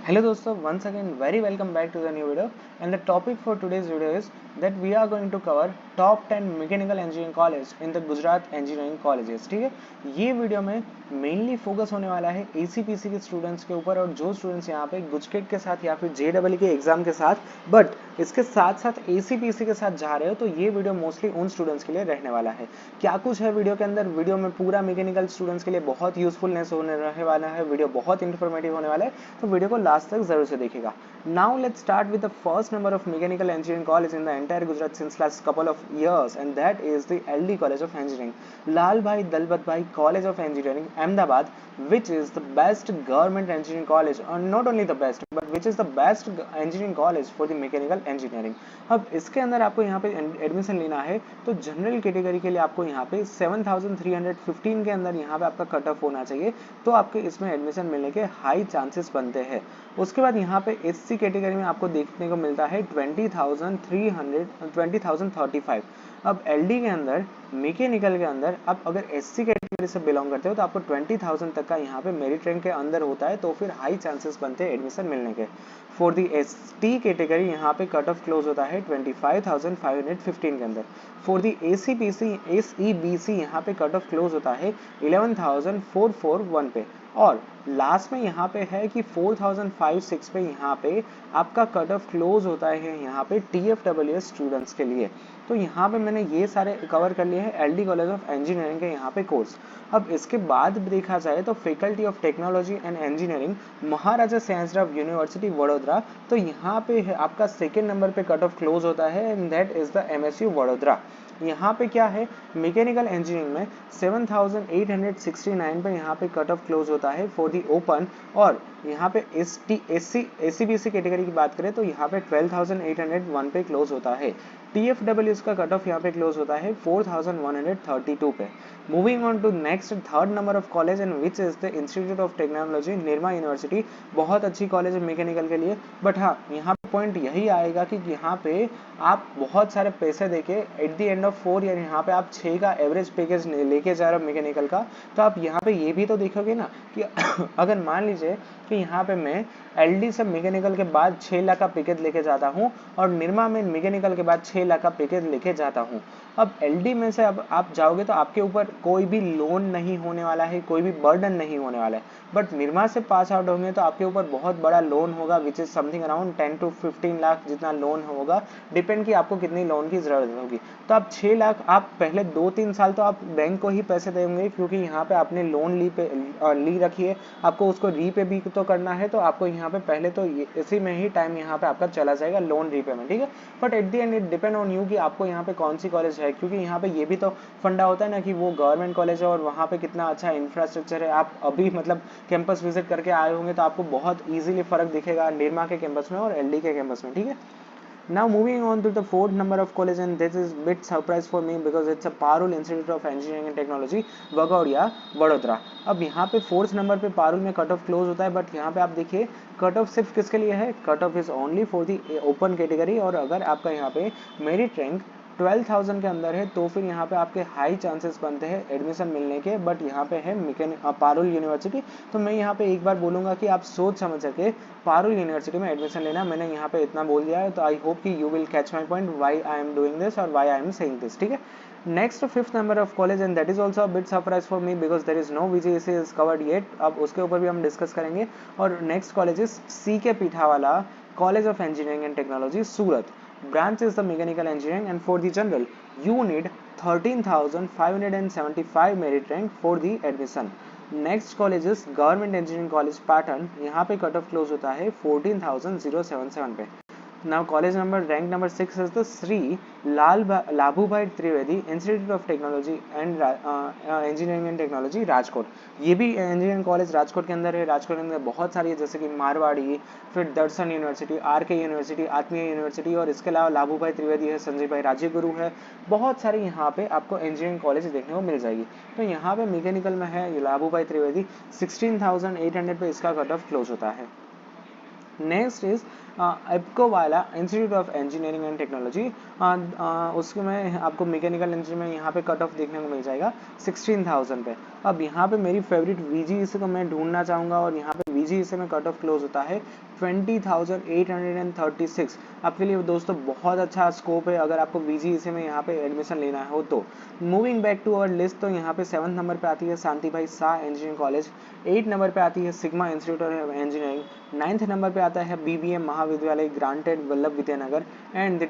Hello दोस्तों, once again very welcome back to the new video and the topic for today's video is that we are going to cover top 10 mechanical engineering college in the Gujarat engineering colleges। ठीक है, ये video में mainly focus होने वाला है ACPC के students के ऊपर और जो स्टूडेंट्स यहाँ पे गुजकेट के साथ या फिर JEE के एग्जाम के साथ बट इसके साथ साथ ACPC के साथ जा रहे हो तो ये वीडियो मोस्टली उन स्टूडेंट्स के लिए रहने वाला है। क्या कुछ है वीडियो के अंदर, वीडियो में पूरा मैकेनिकल स्टूडेंट्स के लिए बहुत यूजफुलनेस होने रहने वाला है, वीडियो बहुत इन्फॉर्मेटिव होने वाला है, तो वीडियो को लास्ट तक जरूर से देखिएगा। Now let's start with the first number of mechanical engineering college in the entire Gujarat since last couple of years and that is the LD College of Engineering, Lal Bhai Dalpat Bhai College of Engineering, Ahmedabad, which is the best government engineering college, or not only the best but which is the best engineering college for the mechanical engineering। अब इसके अंदर आपको यहाँ पे admission लेना है तो general category के लिए आपको यहाँ पे 7315 के अंदर यहाँ पे आपका कट ऑफ होना चाहिए, तो आपके इसमें एडमिशन मिलने के हाई चांसेस बनते हैं। उसके बाद यहाँ पे SC कैटेगरी में आपको देखने को मिलता है 20,035। अब LD के अंदर मैकेनिकल के अंदर आप अगर SC कैटेगरी से बिलोंग करते हो तो आपको 20,000 तक का यहाँ पे मेरिट रैंक के अंदर होता है, तो फिर हाई चांसेस बनते हैं एडमिशन मिलने के। फॉर दी ST कैटेगरी यहाँ पे कट ऑफ क्लोज होता है 25,515 के अंदर। फॉर दी ACPC SEBC यहाँ पे कट ऑफ क्लोज होता है 11,441 पे। और लास्ट में यहाँ पे है कि 4,005-6 पे यहाँ पे आपका कट ऑफ क्लोज होता है यहाँ पे TFWS स्टूडेंट्स के लिए। तो यहाँ पे मैंने ये सारे कवर कर लिए हैं LD कॉलेज ऑफ इंजीनियरिंग के यहाँ पे कोर्स। अब इसके बाद देखा जाए तो faculty of technology and engineering Maharaja Sayajirao university Vadodara, तो यहाँ पे है आपका सेकेंड नंबर पे कट ऑफ क्लोज होता है and that is the MSU Vadodara. यहाँ पे क्या है, मैकेनिकल इंजीनियरिंग में 7,869 पे यहाँ पे कट ऑफ क्लोज होता है फॉर दी ओपन। और यहाँ पे ACBC कैटेगरी की बात करें तो यहाँ पे 12,801 पे क्लोज होता है। TFWS का कट ऑफ यहाँ पे क्लोज होता है 4,132 पे। Moving on to next third number of college and which is the institute of technology Nirma university. बहुत अच्छी कॉलेज है मैकेनिकल के लिए, बट हाँ यहाँ पे पॉइंट यही आएगा कि यहाँ पे आप बहुत सारे पैसे देके at the end of 4 year यहाँ पे आप 6 का एवरेज पैकेज लेके जा रहे हो मैकेनिकल का, तो आप यहाँ पे ये भी तो देखोगे ना कि अगर मान लीजिए कि यहाँ पे मैं LD से मैकेनिकल के बाद 6 लाख का पैकेज लेके जाता हूँ और निर्मा में मैकेनिकल के बाद 6 लाख का पैकेज लेके जाता हूँ। अब LD में से अब आप जाओगे तो आपके ऊपर कोई भी लोन नहीं होने वाला है, कोई भी बर्डन नहीं होने वाला है, बट निर्मा से पास आउट होंगे तो आपके ऊपर बहुत बड़ा लोन होगा which is something around 10 to 15 lakh जितना लोन होगा, डिपेंड कि आपको कितनी लोन की जरूरत होगी। तो आप 6 लाख आप पहले 2-3 साल तो आप बैंक को ही पैसे देंगे, क्योंकि यहाँ पे आपने लोन ली रखी है, आपको उसको रीपे भी तो करना है, तो आपको यहाँ पे पहले तो इसी में ही टाइम यहाँ पे आपका चला जाएगा लोन रीपेमेंट, ठीक है। But at the end it depend on you कि आपको यहाँ पे कौन सी कॉलेज है, क्योंकि यहाँ पे ये भी तो फंडा होता है ना कि वो गवर्नमेंट कॉलेज है और वहाँ पे कितना अच्छा इंफ्रास्ट्रक्चर है। आप अभी मतलब कैंपस विजिट करके आए होंगे तो आपको बहुत इजीली फर्क दिखेगा निर्मा के कैंपस में और LD के कैंपस में, ठीक है। Now moving on to the fourth number of college, and this is bit surprise for me because it's a Parul Institute of Engineering and Technology, वगौड़िया Vadodara. अब यहाँ पे फोर्थ नंबर पे पारुल में कट ऑफ क्लोज होता है, बट यहाँ पे आप देखिए कट ऑफ सिर्फ किसके लिए है, cut off is only for the open category. और अगर आपका यहाँ पे मेरिट रैंक 12,000 के अंदर है तो फिर यहाँ पे आपके हाई चांसेस बनते हैं एडमिशन मिलने के। बट यहाँ पे है पारुल यूनिवर्सिटी, तो मैं यहाँ पे एक बार बोलूँगा कि आप सोच समझ सके पारुल यूनिवर्सिटी में एडमिशन लेना। मैंने यहाँ पे इतना बोल दिया है, तो आई होप कि you will catch my point why I am doing this और why I am saying this, ठीक है। Next fifth number of college and that is also bit surprise for me because there is no VJSC is covered yet. अब उसके ऊपर भी हम discuss करेंगे। और next college is CK Pithawala college of engineering and technology Surat. Branch is the mechanical engineering and for the general you need 13,575 merit rank for the admission. Next college is Government Engineering College Pattern, यहाँ पे cut off close होता है 14,077 पे। Now college number rank number 6 is the Sri Labhubhai Trivedi Institute of Technology and Engineering and Technology Rajkot. ये भी engineering college Rajkot के अंदर है। राजकोट के अंदर बहुत सारी है जैसे कि मारवाड़ी, फिर दर्शन यूनिवर्सिटी, RK यूनिवर्सिटी, आत्मीय यूनिवर्सिटी, और इसके अलावा लाभूभाई त्रिवेदी है, संजय भाई राजीवगुरु है। बहुत सारी यहाँ पे आपको इंजीनियरिंग कॉलेज देखने को मिल जाएगी। तो यहाँ पे मैकेनिकल में है लाभूभाई त्रिवेदी, 16,800 पे इसका कट ऑफ क्लोज होता है। नेक्स्ट इज एप्को वाला institute of engineering and technology, उसमें आपको मैकेनिकल इंजीनियरिंग में यहाँ पे कट ऑफ देखने को मिल जाएगा 16,000 पे। अब यहाँ पे मेरी फेवरेट VGEC को मैं ढूंढना चाहूँगा और यहाँ पे VGEC में कट ऑफ क्लोज होता है 20,836। आपके लिए दोस्तों बहुत अच्छा स्कोप है अगर आपको VGEC में यहाँ पे एडमिशन लेना हो तो। Moving back to our list, तो यहाँ पे 7 नंबर पे आती है शांति भाई शाह इंजीनियरिंग कॉलेज, 8 नंबर पे आती है sigma institute of engineering, 9th number पे आता है BBM Mahavidyalaya granted Vallabh Vidyanagar, and the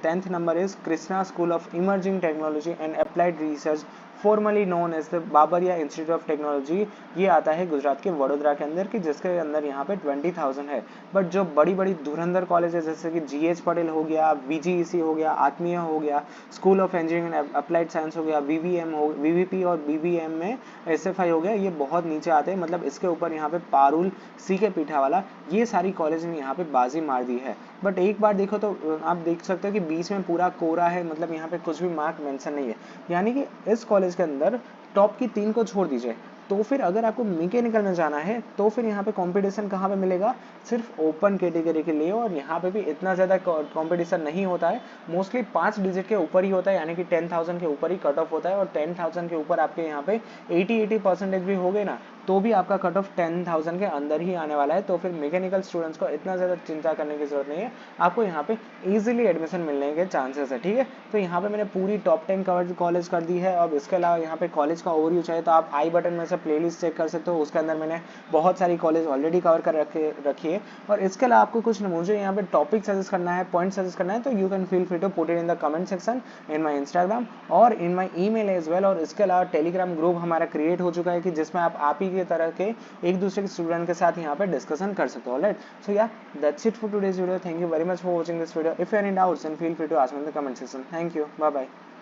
10th number is Krishna school of emerging technology and applied research formally known as the Babaria institute of technology. ये आता है गुजरात के वडोदरा के अंदर, कि जिसके अंदर यहाँ पे 20,000 है। बट जो बड़ी बड़ी धुरंधर कॉलेज है जैसे कि GH पटेल हो गया, VGEC हो गया, आत्मीय हो गया, school of engineering and applied science हो गया, VVP और BBM में SFI हो गया, ये बहुत नीचे आते हैं। मतलब इसके ऊपर यहाँ पे पारुल, CK पीठावाला, ये सारी कॉलेज ने यहाँ पे बाजी मार दी है। बट एक बार देखो तो आप देख सकते हो कि बीच में पूरा कोरा है, मतलब यहाँ पे कुछ भी मार्क मेंशन नहीं है। यानी कि इस कॉलेज के अंदर टॉप की 3 को छोड़ दीजिए, तो फिर अगर आपको मैकेनिकल में जाना है तो फिर यहाँ पे कंपटीशन कहाँ पे मिलेगा, सिर्फ ओपन कैटेगरी के लिए। और यहाँ पे भी इतना ज़्यादा कंपटीशन नहीं होता है, मोस्टली 5 डिजिट के ऊपर ही होता है, यानी कि 10,000 के ऊपर ही कट ऑफ होता है। और 10,000 के ऊपर आपके यहाँ पे 80% भी हो गए ना, तो भी आपका कट ऑफ 10,000 के अंदर ही आने वाला है। तो फिर मैकेनिकल स्टूडेंट्स को इतना ज़्यादा चिंता करने की जरूरत नहीं है, आपको यहाँ पे इजीली एडमिशन मिलने के चांसेस है। ठीक है, तो यहाँ पे मैंने पूरी टॉप 10 कॉलेज कर दी है। अब इसके अलावा यहाँ पे कॉलेज का ओवरव्यू चाहिए तो आप आई बटन में से प्लेलिस्ट चेक कर सकते हो, उसके अंदर मैंने बहुत सारी कॉलेज ऑलरेडी कवर कर रखी है। और इसके अलावा आपको कुछ मुझे यहाँ पे टॉपिक सजेस्ट करना है, पॉइंट सजेस्ट करना है, तो you can feel free to put it in the comment section in my Instagram और in my email as well. और इसके अलावा टेलीग्राम ग्रुप हमारा क्रिएट हो चुका है कि जिसमें आप ही के तरह के एक दूसरे के स्टूडेंट के साथ यहाँ पे डिस्कशन कर सकते हो। Alright, so yeah that's it for today's video. Thank you very much for watching this video. If you are in doubts then feel free to ask me in the comment section. Thank you, bye bye.